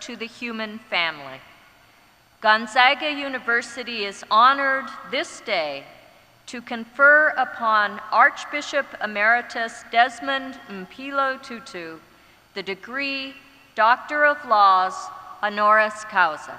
to the human family. Gonzaga University is honored this day to confer upon Archbishop Emeritus Desmond Tutu the degree Doctor of Laws, honoris causa.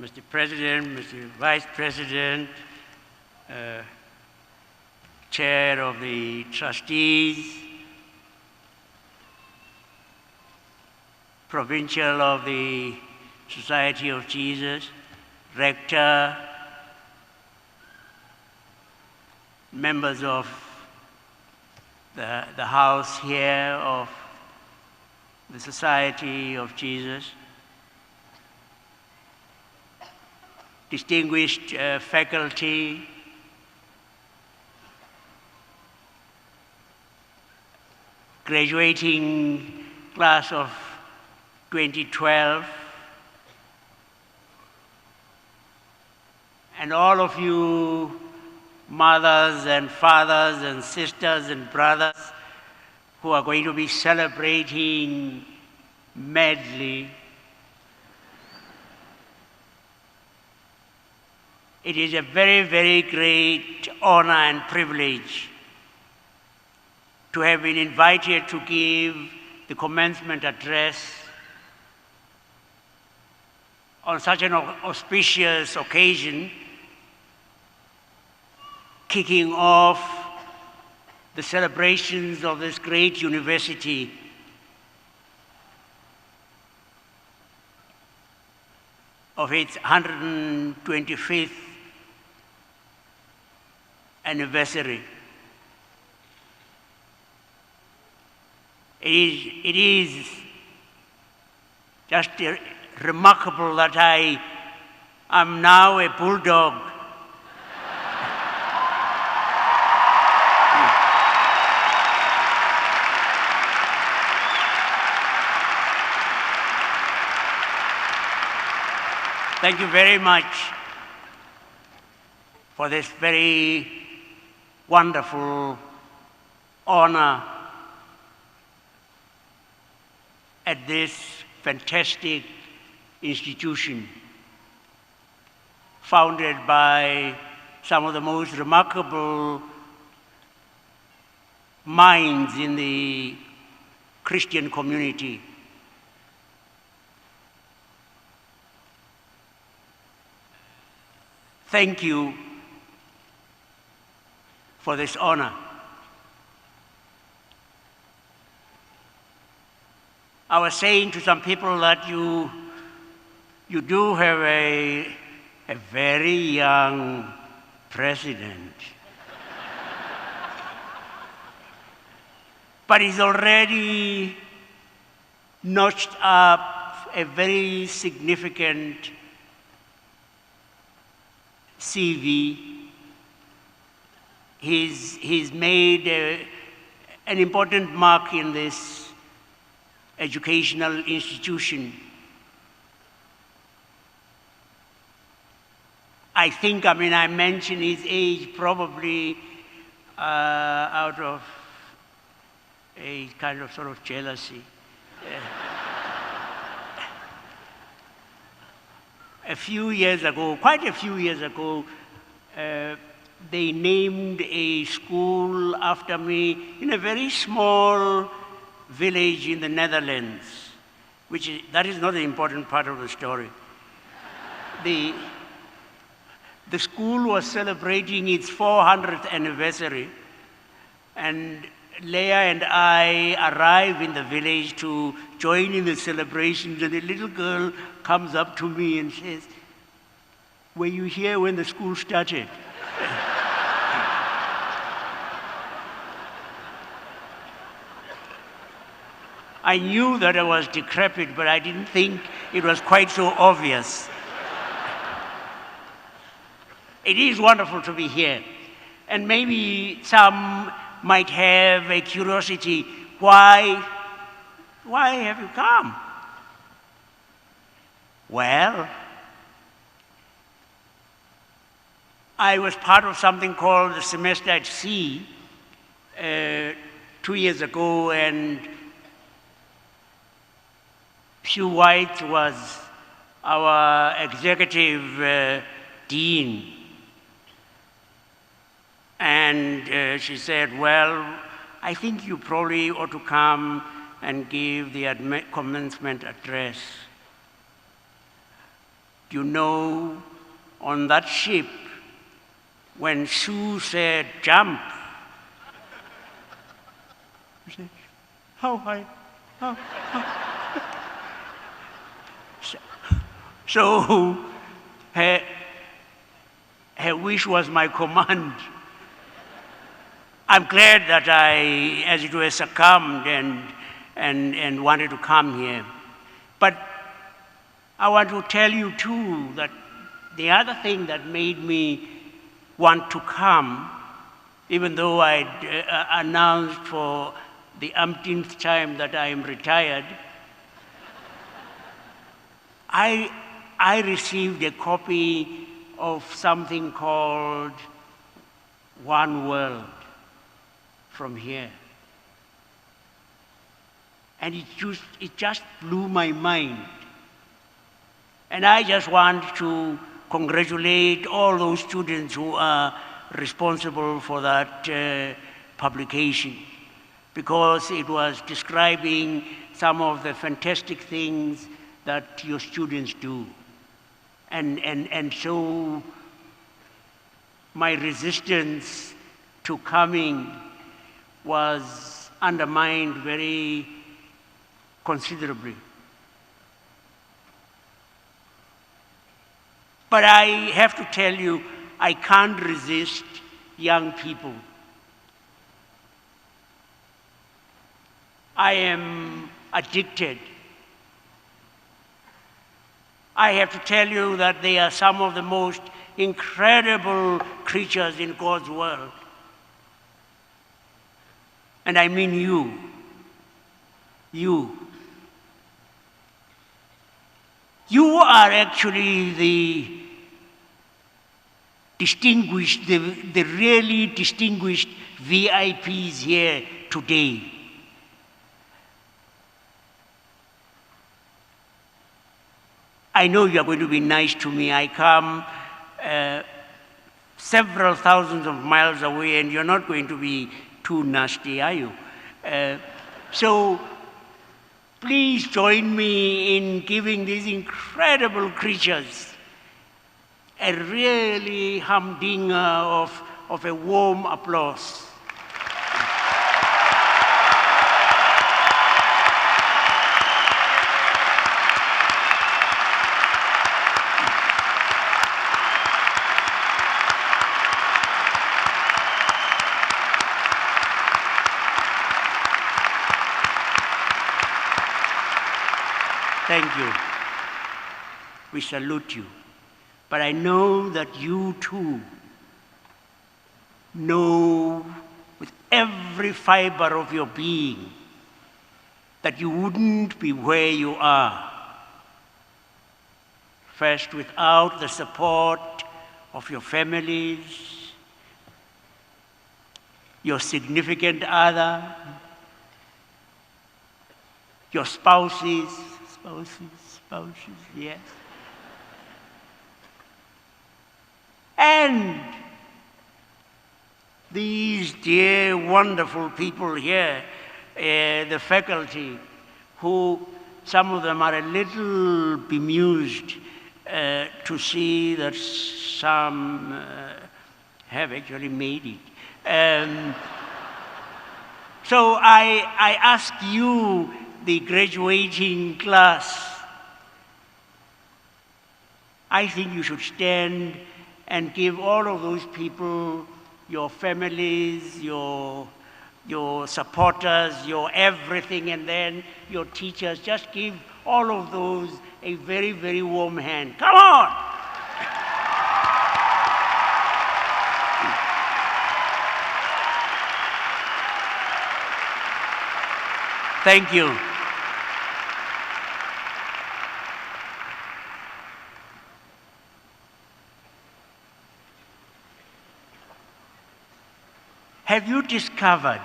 Mr. President, Mr. Vice President, Chair of the Trustees, Provincial of the Society of Jesus, Rector, members of the House here of the Society of Jesus, distinguished faculty, graduating class of 2012, and all of you mothers and fathers and sisters and brothers who are going to be celebrating madly. It is a very, very great honor and privilege to have been invited to give the commencement address on such an auspicious occasion, kicking off the celebrations of this great university. Of its 125th anniversary. It is just remarkable that I am now a bulldog. Thank you very much for this very wonderful honor at this fantastic institution, founded by some of the most remarkable minds in the Christian community. Thank you for this honor. I was saying to some people that you do have a very young president. But he's already notched up a very significant CV. He's made an important mark in this educational institution. I think, I mention his age probably out of a kind of sort of jealousy. A few years ago, quite a few years ago, they named a school after me in a very small village in the Netherlands, that is not the important part of the story. The school was celebrating its 400th anniversary, and Leah and I arrive in the village to join in the celebrations, and a little girl comes up to me and says, "Were you here when the school started?" I knew that I was decrepit, but I didn't think it was quite so obvious. It is wonderful to be here. And maybe some might have a curiosity, why have you come? Well, I was part of something called the Semester at Sea 2 years ago, and Hugh White was our executive dean. And she said, well, I think you probably ought to come and give the commencement address. You know, on that ship, when Sue said, jump, I said, how high? How? So her wish was my command. I'm glad that I, as it were, succumbed and wanted to come here. But I want to tell you too that the other thing that made me want to come, even though I'd announced for the umpteenth time that I am retired, I received a copy of something called One World from here. And it just blew my mind. And I just want to congratulate all those students who are responsible for that publication, because it was describing some of the fantastic things that your students do. And so my resistance to coming was undermined very considerably. But I have to tell you, I can't resist young people. I am addicted. I have to tell you that they are some of the most incredible creatures in God's world. And I mean you. You. You are actually the distinguished, the really distinguished VIPs here today. I know you are going to be nice to me. I come several thousands of miles away, and you're not going to be too nasty, are you? So please join me in giving these incredible creatures a really humdinger of a warm applause. Thank you. We salute you. But I know that you too know with every fiber of your being that you wouldn't be where you are. First, without the support of your families, your significant other, your spouses, yes. And these dear, wonderful people here, the faculty, who some of them are a little bemused to see that some have actually made it. So I ask you, the graduating class, I think you should stand and give all of those people, your families, your your supporters, your everything, and then your teachers. Just give all of those a very, very warm hand. Come on! Thank you. Have you discovered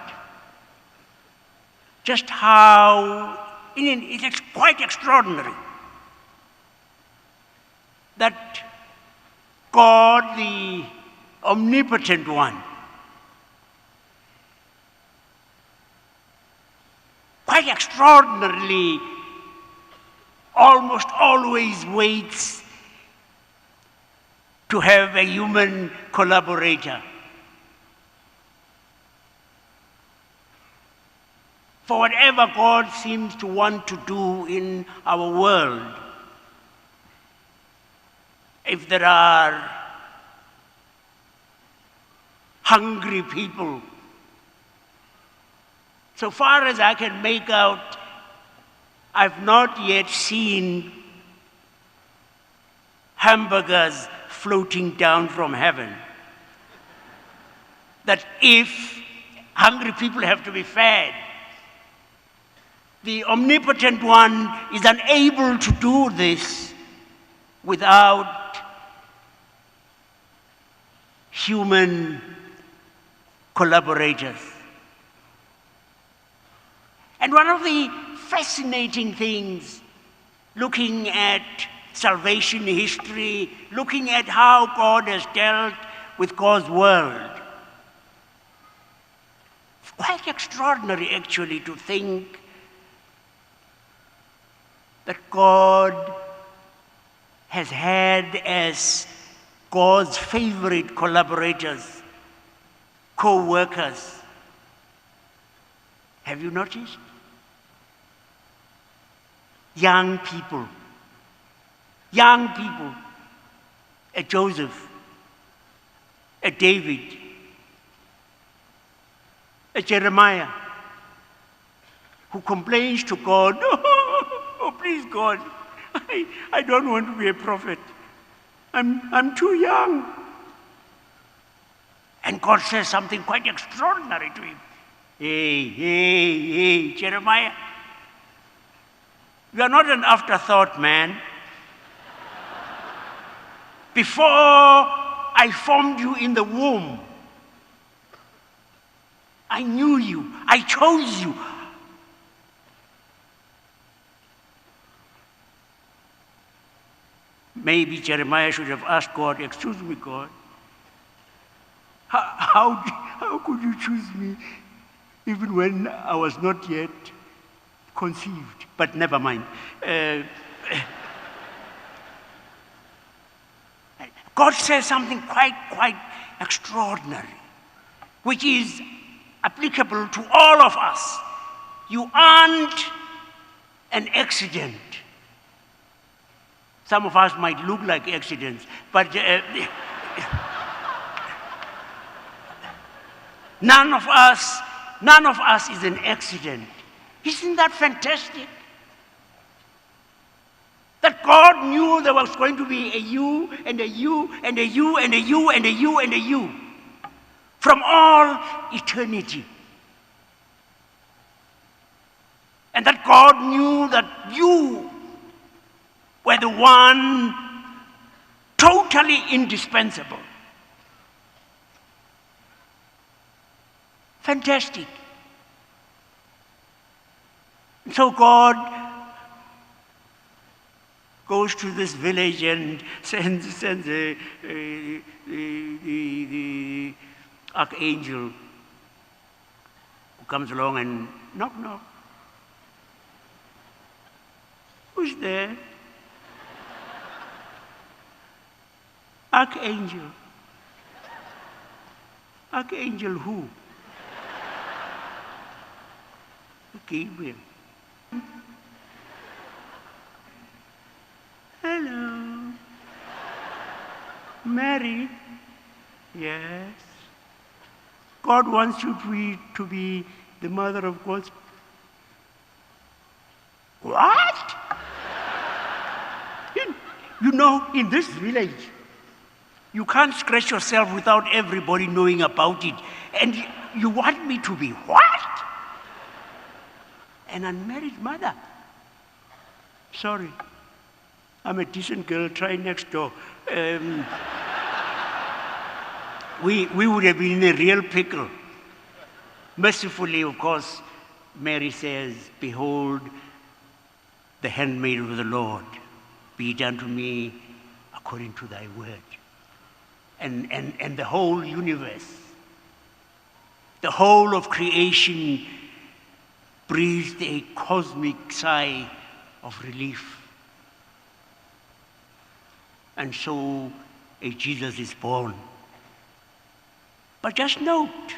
just how, it's quite extraordinary, that God, the omnipotent one, quite extraordinarily, almost always waits to have a human collaborator. For whatever God seems to want to do in our world, if there are hungry people, so far as I can make out, I've not yet seen hamburgers floating down from heaven. That if hungry people have to be fed, the omnipotent one is unable to do this without human collaborators. And one of the fascinating things, looking at salvation history, looking at how God has dealt with God's world, it's quite extraordinary actually to think that God has had as God's favorite collaborators, co-workers. Have you noticed? Young people, a Joseph, a David, a Jeremiah, who complains to God, oh please God, I don't want to be a prophet. I'm too young. And God says something quite extraordinary to him. Hey, Jeremiah, you are not an afterthought, man. Before I formed you in the womb, I knew you, I chose you. Maybe Jeremiah should have asked God, excuse me, God, how could you choose me even when I was not yet conceived? But never mind. God says something quite extraordinary, which is applicable to all of us. You aren't an accident. Some of us might look like accidents, but none of us is an accident. Isn't that fantastic? That God knew there was going to be a you and a you and a you and a you and a you and a you from all eternity. And that God knew that you were the one totally indispensable. Fantastic. So God goes to this village and sends the archangel who comes along and knock. Who's there? Archangel. Archangel who? Gabriel. Hello. Mary. Yes. God wants you to be the mother of God's. What? You know, in this village, you can't scratch yourself without everybody knowing about it. And you want me to be what? An unmarried mother. Sorry. I'm a decent girl, try next door. We would have been in a real pickle. Mercifully, of course, Mary says, "Behold, the handmaid of the Lord, be it unto me according to thy word." And the whole universe, the whole of creation breathed a cosmic sigh of relief. And so a Jesus is born. But just note,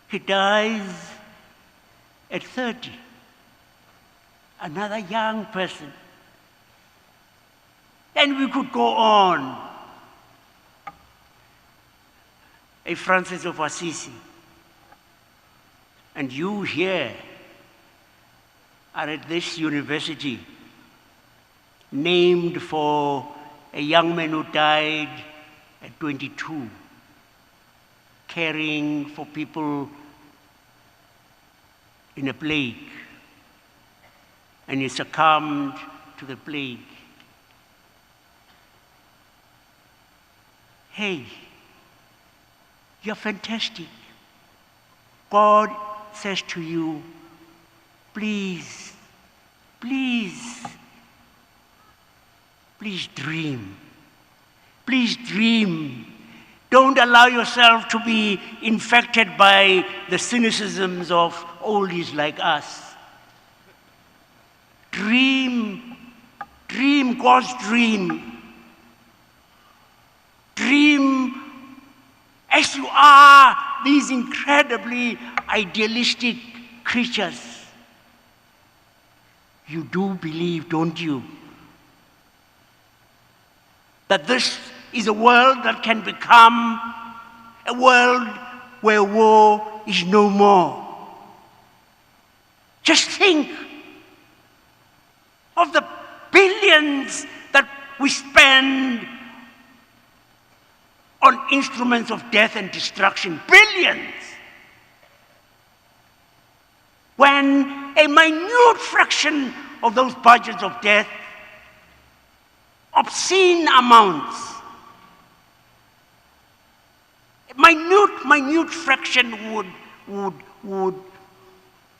he dies at 30. Another young person. And we could go on. A Francis of Assisi. And you here are at this university, named for a young man who died at 22, caring for people in a plague, and he succumbed to the plague. Hey, you're fantastic. God says to you, please, please, please dream. Please dream. Don't allow yourself to be infected by the cynicisms of oldies like us. Dream. Dream God's dream. Dream as you are these incredibly idealistic creatures. You do believe, don't you, that this is a world that can become a world where war is no more. Just think of the billions that we spend on instruments of death and destruction. Billions! When a minute fraction of those budgets of death, obscene amounts, minute fraction would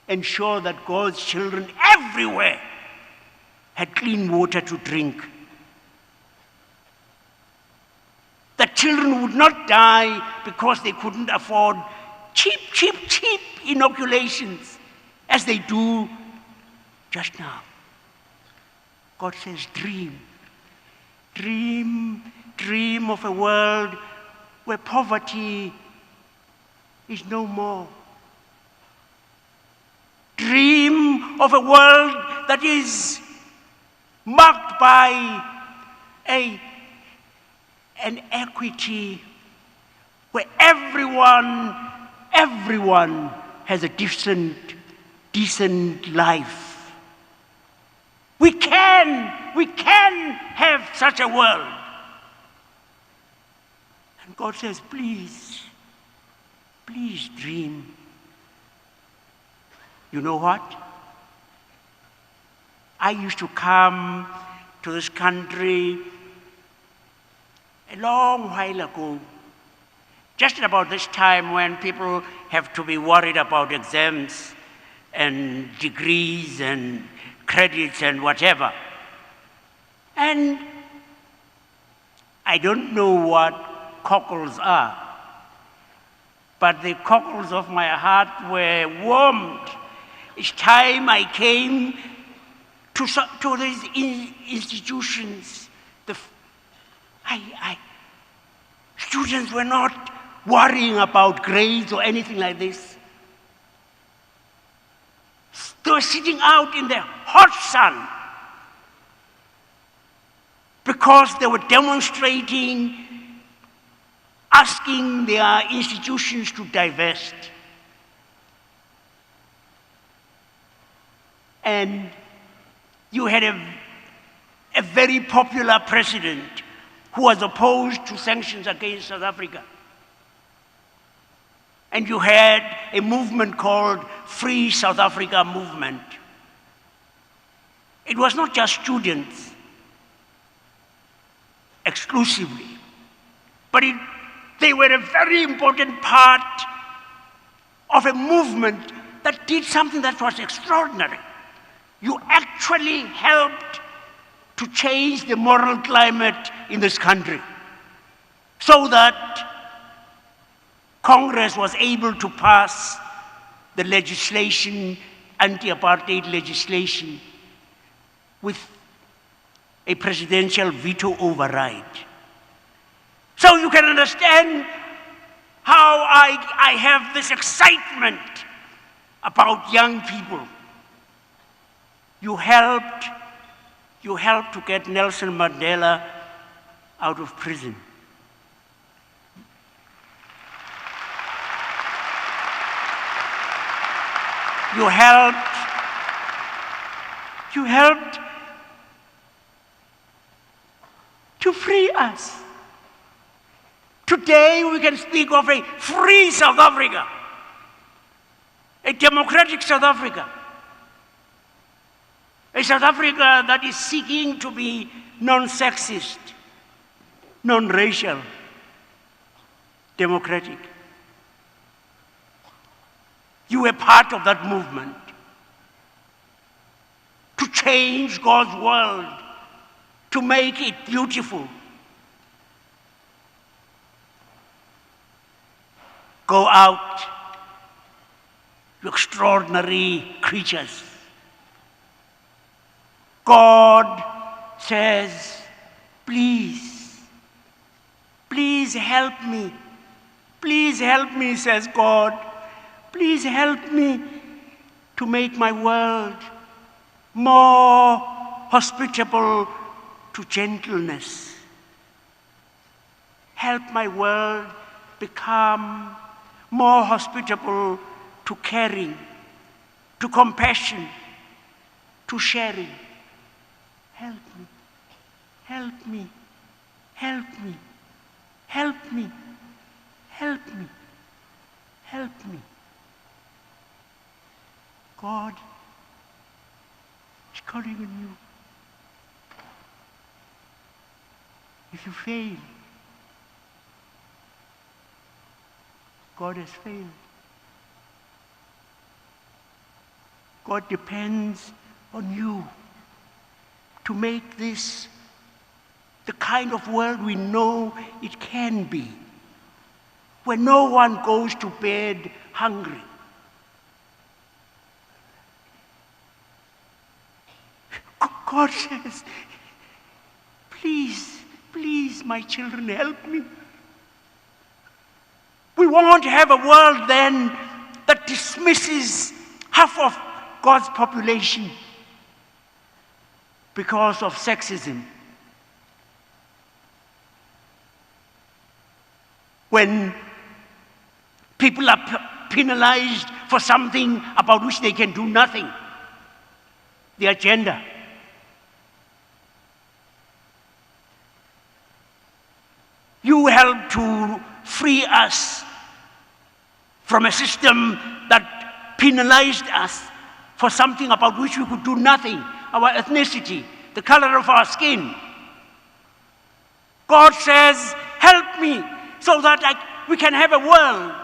ensure that God's children everywhere had clean water to drink. That children would not die because they couldn't afford cheap inoculations as they do just now. God says, dream. Dream of a world where poverty is no more. Dream of a world that is marked by an equity where everyone has a decent life. We can have such a world. And God says, please dream. You know what? I used to come to this country a long while ago, just about this time when people have to be worried about exams and degrees and credits and whatever. And I don't know what cockles are, but the cockles of my heart were warmed each time I came to these institutions. Students were not worrying about grades or anything like this. They were sitting out in the hot sun because they were demonstrating asking their institutions to divest. And you had a very popular president who was opposed to sanctions against South Africa. And you had a movement called Free South Africa Movement. It was not just students exclusively, but they were a very important part of a movement that did something that was extraordinary. You actually helped to change the moral climate in this country so that Congress was able to pass the legislation, anti-apartheid legislation, with a presidential veto override. So you can understand how I have this excitement about young people. You helped to get Nelson Mandela out of prison. You helped to free us. Today we can speak of a free South Africa, a democratic South Africa, a South Africa that is seeking to be non-sexist, non-racial, democratic. You were part of that movement to change God's world, to make it beautiful. Go out, you extraordinary creatures. God says, please, please help me. Please help me, says God. Please help me to make my world more hospitable to gentleness. Help my world become more hospitable to caring, to compassion, to sharing. Help me, help me, help me, help me, help me, help me. God is calling on you. If you fail, God has failed. God depends on you to make this the kind of world we know it can be, where no one goes to bed hungry. God says, please, please, my children, help me. We won't have a world then that dismisses half of God's population because of sexism. When people are penalized for something about which they can do nothing, their gender. You help to free us from a system that penalized us for something about which we could do nothing, our ethnicity, the color of our skin. God says, help me so that we can have a world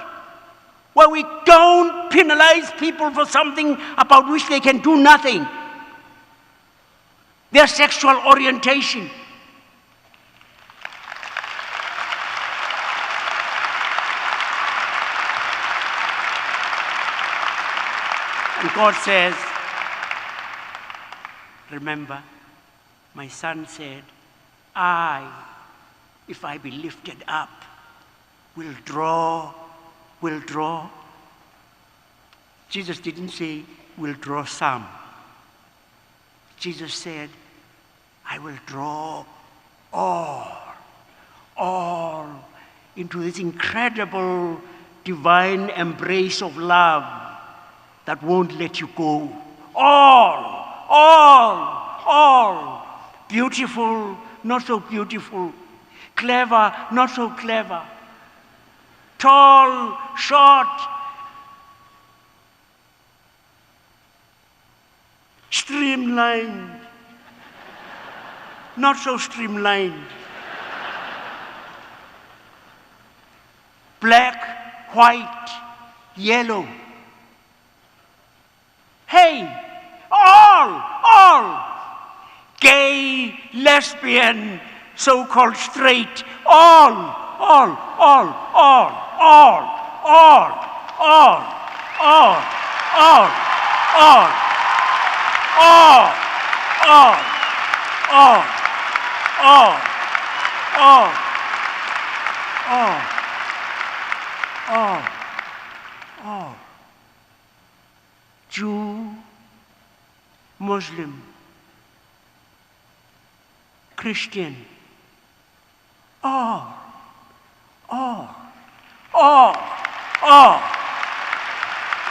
where we don't penalize people for something about which they can do nothing. Their sexual orientation. And God says, remember, my son said, if I be lifted up, will draw. Jesus didn't say, will draw some. Jesus said, I will draw all into this incredible divine embrace of love that won't let you go. All. Beautiful, not so beautiful. Clever, not so clever. Tall, short. Streamlined, not so streamlined. Black, white, yellow. Hey, all. Gay, lesbian, so-called straight, all. Jew, Muslim, Christian, all.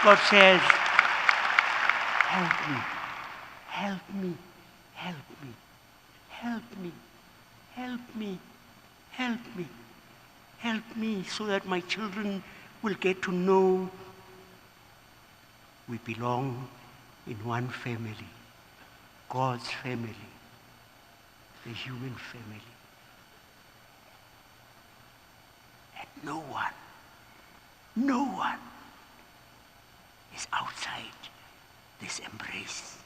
God says, help me. Help me so that my children will get to know we belong in one family, God's family, the human family. And no one is outside this embrace.